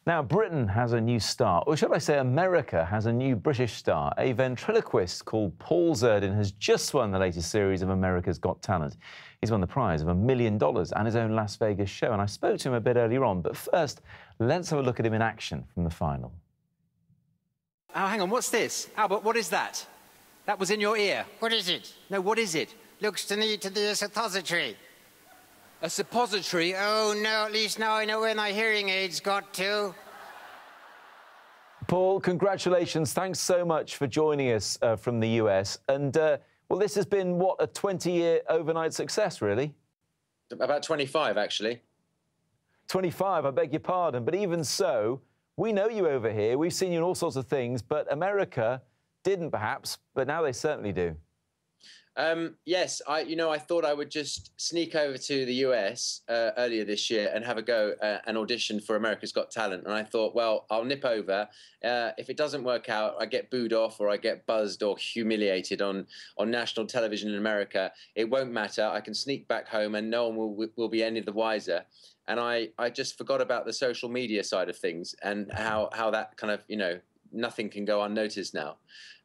Now, Britain has a new star, or should I say America has a new British star. A ventriloquist called Paul Zerdin has just won the latest series of America's Got Talent. He's won the prize of $1 million and his own Las Vegas show, and I spoke to him a bit earlier on. But first, let's have a look at him in action from the final. Oh, hang on, what's this? Albert, what is that? That was in your ear. What is it? No, what is it? Looks to me to be a suppository. A suppository? Oh, no, at least now I know where my hearing aids got to. Paul, congratulations. Thanks so much for joining us from the US. And, well, this has been, what, a 20-year overnight success, really? About 25, actually. 25, I beg your pardon. But even so, we know you over here. We've seen you in all sorts of things, but America didn't, perhaps, but now they certainly do. Yes, I thought I would just sneak over to the US earlier this year and have a go and audition for America's Got Talent. And I thought, well, I'll nip over. If it doesn't work out, I get booed off or I get buzzed or humiliated on national television in America. It won't matter. I can sneak back home and no one will be any the wiser. And I just forgot about the social media side of things and how that kind of, nothing can go unnoticed now.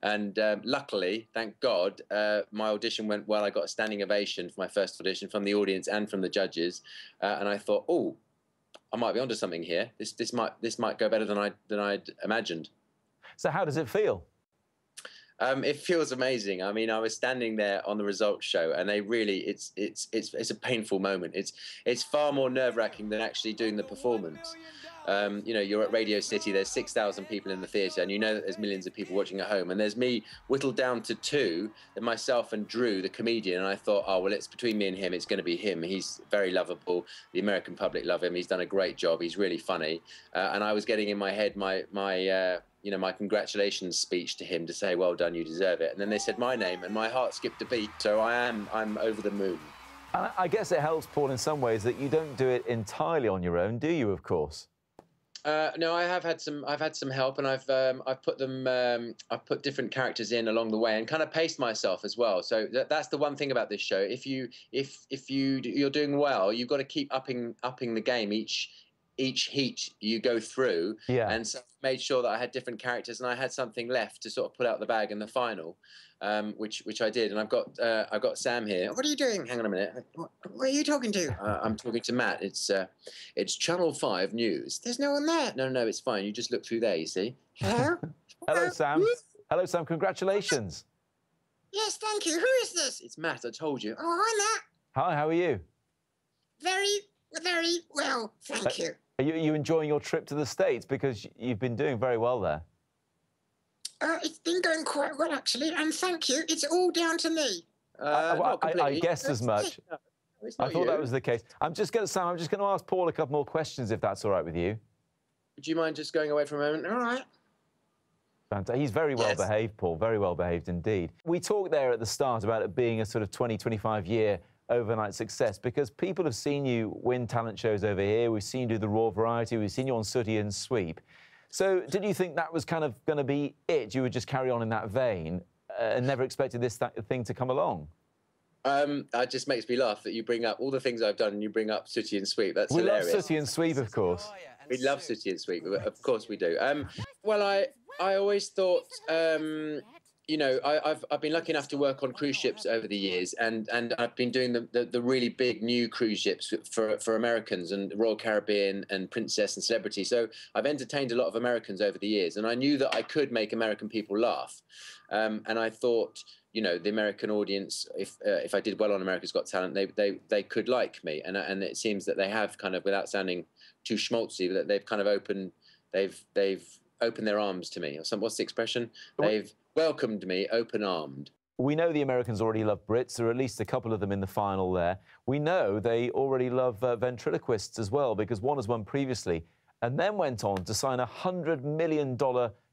And luckily, thank God, my audition went well. I got a standing ovation for my first audition from the audience and from the judges. And I thought, oh, I might be onto something here. This might go better than I'd imagined. So how does it feel? It feels amazing. I mean, I was standing there on the results show, and they really, it's a painful moment. It's far more nerve-wracking than actually doing the performance. You're at Radio City, there's 6,000 people in the theatre, and you know that there's millions of people watching at home, and there's me whittled down to two, myself and Drew, the comedian, and I thought, oh, well, it's between me and him, it's going to be him. He's very lovable, the American public love him, he's done a great job, he's really funny, and I was getting in my head my congratulations speech to him to say, well done, you deserve it, and then they said my name, and my heart skipped a beat, so I'm over the moon. And I guess it helps, Paul, in some ways that you don't do it entirely on your own, do you, of course? No, I've had some help, and I've put different characters in along the way, and kind of paced myself as well. So that's the one thing about this show. If you're doing well, you've got to keep upping the game each heat you go through. Yeah. And so I made sure that I had different characters, and I had something left to sort of put out the bag in the final, which I did. And I've got Sam here. What are you doing? Hang on a minute. What are you talking to? I'm talking to Matt. It's Channel 5 News. There's no one there. No, it's fine. You just look through there, you see. Hello? Hello, Sam. Hello, Sam. Congratulations. Yes, thank you. Who is this? It's Matt, I told you. Oh, hi, Matt. Hi, how are you? Very, very well, thank you. Are you enjoying your trip to the States? Because you've been doing very well there. It's been going quite well, actually, and thank you. It's all down to me. I guessed as much. I thought that was the case. I'm just going to ask Paul a couple more questions, if that's all right with you. Would you mind just going away for a moment? All right. Fantastic. He's very well behaved, Paul. Very well behaved indeed. We talked there at the start about it being a sort of 25-year overnight success, because people have seen you win talent shows over here. We've seen you do the Raw Variety. We've seen you on Sooty and Sweep. So did you think that was kind of going to be it? You would just carry on in that vein and never expected this thing to come along? It just makes me laugh that you bring up all the things I've done and you bring up Sooty and Sweep. That's hilarious. We love Sooty and Sweep, of course. We love Sooty and Sweep. Of course we do. Well, I always thought, I've been lucky enough to work on cruise ships over the years, and I've been doing the really big new cruise ships for Americans, and Royal Caribbean and Princess and Celebrity. So I've entertained a lot of Americans over the years, and I knew that I could make American people laugh. And I thought, the American audience, if I did well on America's Got Talent, they could like me, and it seems that they have, kind of, without sounding too schmaltzy, that they've kind of opened their arms to me. What's the expression? They've welcomed me open-armed. We know the Americans already love Brits. There are at least a couple of them in the final there. We know they already love ventriloquists as well, because one has won previously and then went on to sign a $100 million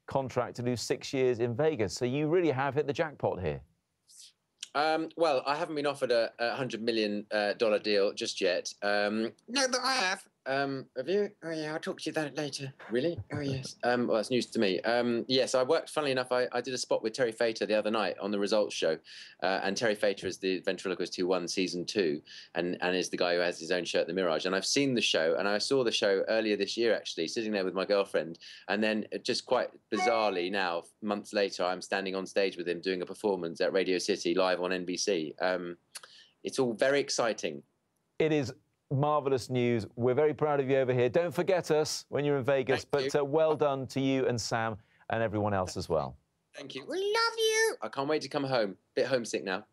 contract to do 6 years in Vegas. So you really have hit the jackpot here. Well, I haven't been offered a $100 million deal just yet. No, but I have. Have you? Oh yeah, I'll talk to you that later. Really? Oh yes. Well, that's news to me. Yes, I worked. Funnily enough, I did a spot with Terry Fator the other night on the Results show, and Terry Fator is the ventriloquist who won season 2, and is the guy who has his own show at the Mirage. And I've seen the show, and I saw the show earlier this year actually, sitting there with my girlfriend, and then just quite bizarrely now, months later, I'm standing on stage with him doing a performance at Radio City live on NBC. It's all very exciting. It is marvellous news. We're very proud of you over here. Don't forget us when you're in Vegas, but well done to you and Sam and everyone else as well. Thank you. We love you. I can't wait to come home. Bit homesick now.